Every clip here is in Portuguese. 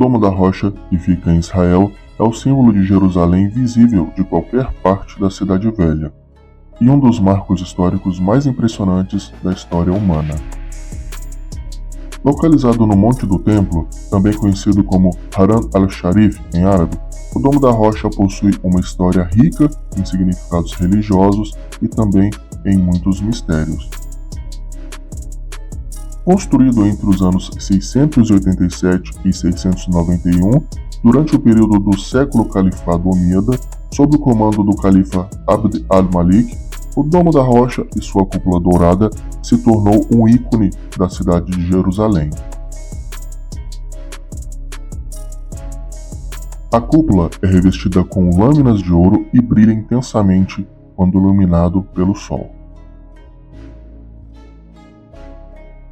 Domo da Rocha, que fica em Israel, é o símbolo de Jerusalém visível de qualquer parte da Cidade Velha, e um dos marcos históricos mais impressionantes da história humana. Localizado no Monte do Templo, também conhecido como Haram al-Sharif em árabe, o Domo da Rocha possui uma história rica em significados religiosos e também em muitos mistérios. Construído entre os anos 687 e 691, durante o período do século Califado Omíada, sob o comando do califa Abd al-Malik, o Domo da Rocha e sua cúpula dourada se tornou um ícone da cidade de Jerusalém. A cúpula é revestida com lâminas de ouro e brilha intensamente quando iluminado pelo sol.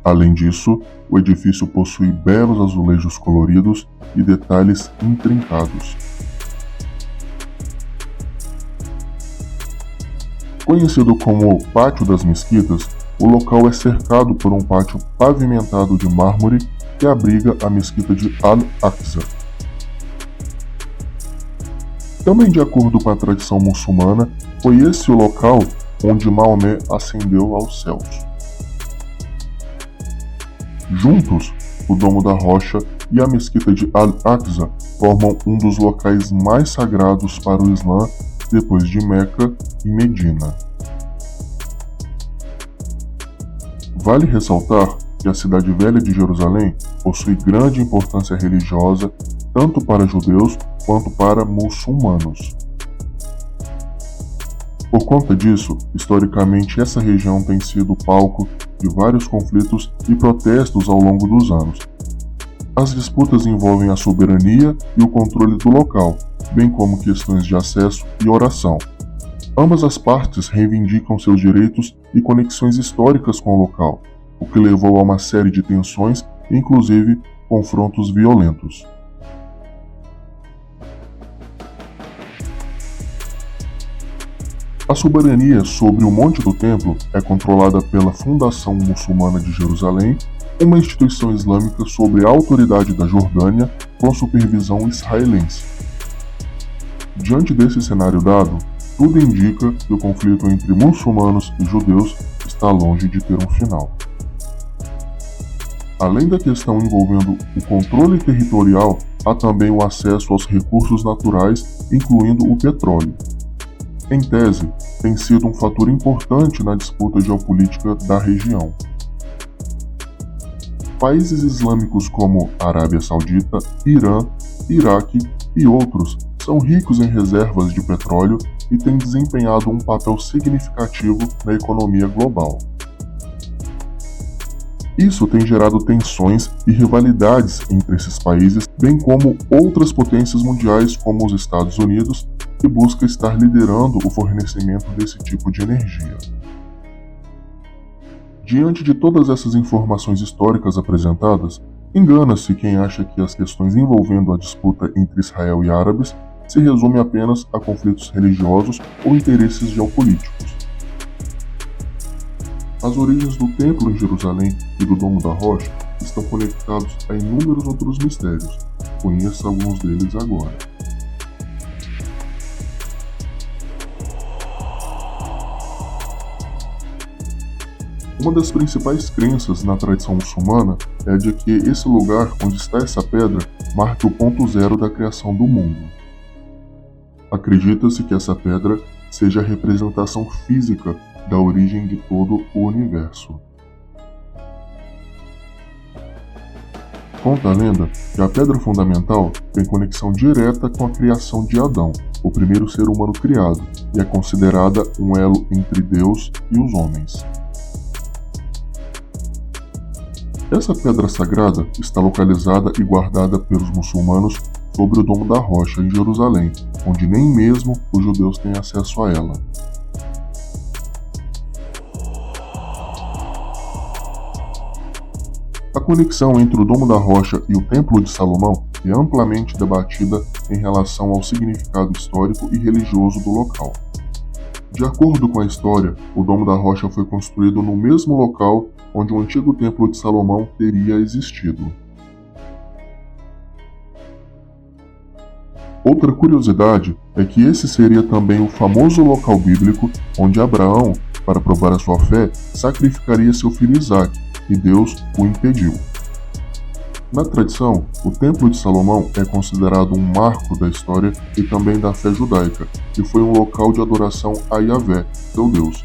Além disso, o edifício possui belos azulejos coloridos e detalhes intrincados. Conhecido como Pátio das Mesquitas, o local é cercado por um pátio pavimentado de mármore que abriga a mesquita de Al-Aqsa. Também de acordo com a tradição muçulmana, foi esse o local onde Maomé ascendeu aos céus. Juntos, o Domo da Rocha e a mesquita de Al-Aqsa formam um dos locais mais sagrados para o Islã depois de Meca e Medina. Vale ressaltar que a Cidade Velha de Jerusalém possui grande importância religiosa tanto para judeus quanto para muçulmanos. Por conta disso, historicamente essa região tem sido palco de vários conflitos e protestos ao longo dos anos. As disputas envolvem a soberania e o controle do local, bem como questões de acesso e oração. Ambas as partes reivindicam seus direitos e conexões históricas com o local, o que levou a uma série de tensões e inclusive confrontos violentos. A soberania sobre o Monte do Templo é controlada pela Fundação Muçulmana de Jerusalém, uma instituição islâmica sob a autoridade da Jordânia com supervisão israelense. Diante desse cenário dado, tudo indica que o conflito entre muçulmanos e judeus está longe de ter um final. Além da questão envolvendo o controle territorial, há também o acesso aos recursos naturais, incluindo o petróleo. Em tese, tem sido um fator importante na disputa geopolítica da região. Países islâmicos como Arábia Saudita, Irã, Iraque e outros são ricos em reservas de petróleo e têm desempenhado um papel significativo na economia global. Isso tem gerado tensões e rivalidades entre esses países, bem como outras potências mundiais como os Estados Unidos, que busca estar liderando o fornecimento desse tipo de energia. Diante de todas essas informações históricas apresentadas, engana-se quem acha que as questões envolvendo a disputa entre Israel e árabes se resume apenas a conflitos religiosos ou interesses geopolíticos. As origens do templo em Jerusalém e do Domo da Rocha estão conectados a inúmeros outros mistérios. Conheça alguns deles agora. Uma das principais crenças na tradição muçulmana é a de que esse lugar onde está essa pedra marca o ponto zero da criação do mundo. Acredita-se que essa pedra seja a representação física da origem de todo o universo. Conta a lenda que a pedra fundamental tem conexão direta com a criação de Adão, o primeiro ser humano criado, e é considerada um elo entre Deus e os homens. Essa pedra sagrada está localizada e guardada pelos muçulmanos sobre o Domo da Rocha em Jerusalém, onde nem mesmo os judeus têm acesso a ela. A conexão entre o Domo da Rocha e o Templo de Salomão é amplamente debatida em relação ao significado histórico e religioso do local. De acordo com a história, o Domo da Rocha foi construído no mesmo local onde o antigo Templo de Salomão teria existido. Outra curiosidade é que esse seria também o famoso local bíblico onde Abraão, para provar a sua fé, sacrificaria seu filho Isaque, e Deus o impediu. Na tradição, o Templo de Salomão é considerado um marco da história e também da fé judaica, e foi um local de adoração a Yahvé, seu Deus.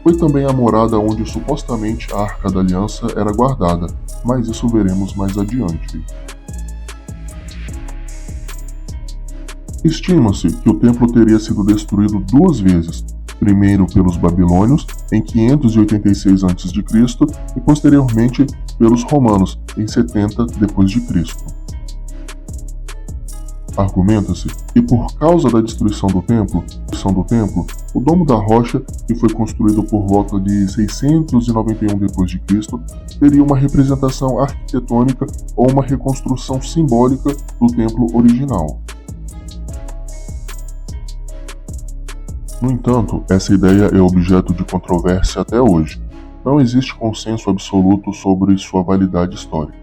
Foi também a morada onde supostamente a Arca da Aliança era guardada, mas isso veremos mais adiante. Estima-se que o templo teria sido destruído 2 vezes, primeiro pelos babilônios em 586 a.C. e posteriormente pelos romanos em 70 d.C. Argumenta-se que por causa da destruição do templo, o Domo da Rocha, que foi construído por volta de 691 d.C., teria uma representação arquitetônica ou uma reconstrução simbólica do templo original. No entanto, essa ideia é objeto de controvérsia até hoje. Não existe consenso absoluto sobre sua validade histórica.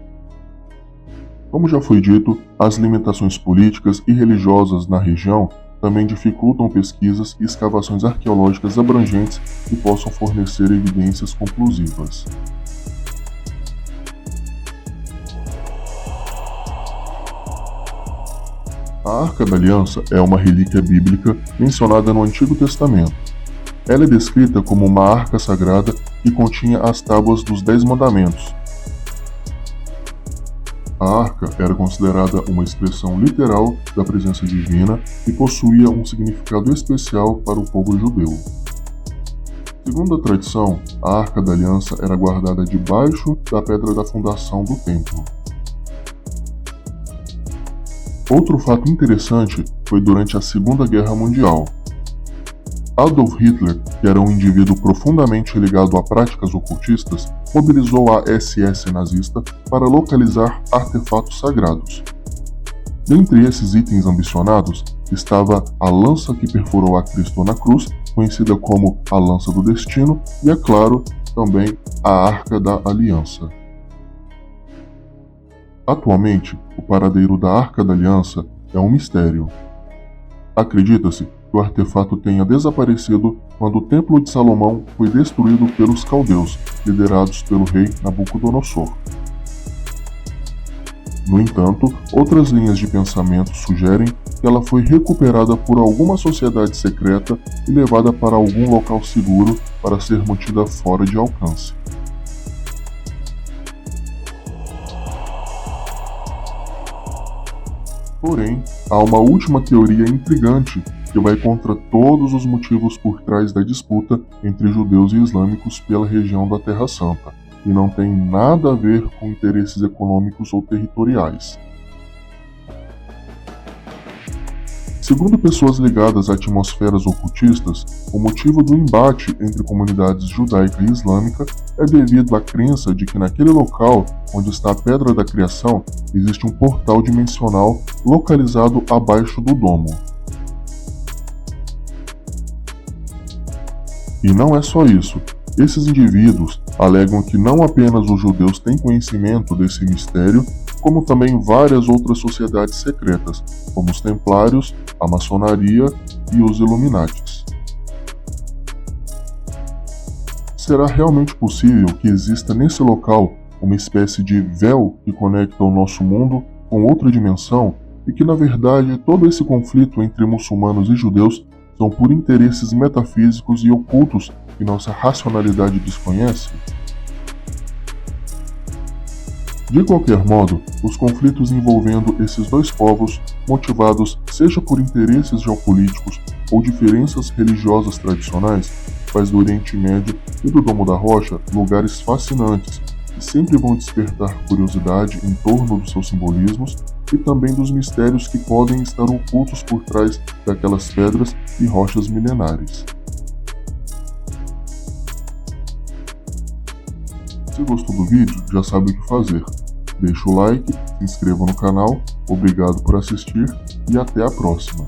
Como já foi dito, as limitações políticas e religiosas na região também dificultam pesquisas e escavações arqueológicas abrangentes que possam fornecer evidências conclusivas. A Arca da Aliança é uma relíquia bíblica mencionada no Antigo Testamento. Ela é descrita como uma arca sagrada que continha as tábuas dos 10 mandamentos. A arca era considerada uma expressão literal da presença divina e possuía um significado especial para o povo judeu. Segundo a tradição, a Arca da Aliança era guardada debaixo da pedra da fundação do templo. Outro fato interessante foi durante a Segunda Guerra Mundial. Adolf Hitler, que era um indivíduo profundamente ligado a práticas ocultistas, mobilizou a SS nazista para localizar artefatos sagrados. Dentre esses itens ambicionados estava a lança que perfurou a Cristo na cruz, conhecida como a Lança do Destino, e, é claro, também a Arca da Aliança. Atualmente, o paradeiro da Arca da Aliança é um mistério. Acredita-se que o artefato tenha desaparecido quando o Templo de Salomão foi destruído pelos caldeus, liderados pelo rei Nabucodonosor. No entanto, outras linhas de pensamento sugerem que ela foi recuperada por alguma sociedade secreta e levada para algum local seguro para ser mantida fora de alcance. Porém, há uma última teoria intrigante que vai contra todos os motivos por trás da disputa entre judeus e islâmicos pela região da Terra Santa, e não tem nada a ver com interesses econômicos ou territoriais. Segundo pessoas ligadas a atmosferas ocultistas, o motivo do embate entre comunidades judaica e islâmica é devido à crença de que naquele local, onde está a Pedra da Criação, existe um portal dimensional localizado abaixo do domo. E não é só isso. Esses indivíduos alegam que não apenas os judeus têm conhecimento desse mistério, como também várias outras sociedades secretas, como os Templários, a Maçonaria e os Illuminatis. Será realmente possível que exista nesse local uma espécie de véu que conecta o nosso mundo com outra dimensão e que, na verdade, todo esse conflito entre muçulmanos e judeus são por interesses metafísicos e ocultos que nossa racionalidade desconhece? De qualquer modo, os conflitos envolvendo esses dois povos, motivados seja por interesses geopolíticos ou diferenças religiosas tradicionais, faz do Oriente Médio e do Domo da Rocha lugares fascinantes que sempre vão despertar curiosidade em torno dos seus simbolismos e também dos mistérios que podem estar ocultos por trás daquelas pedras e rochas milenares. Se gostou do vídeo, já sabe o que fazer. Deixa o like, se inscreva no canal, obrigado por assistir e até a próxima.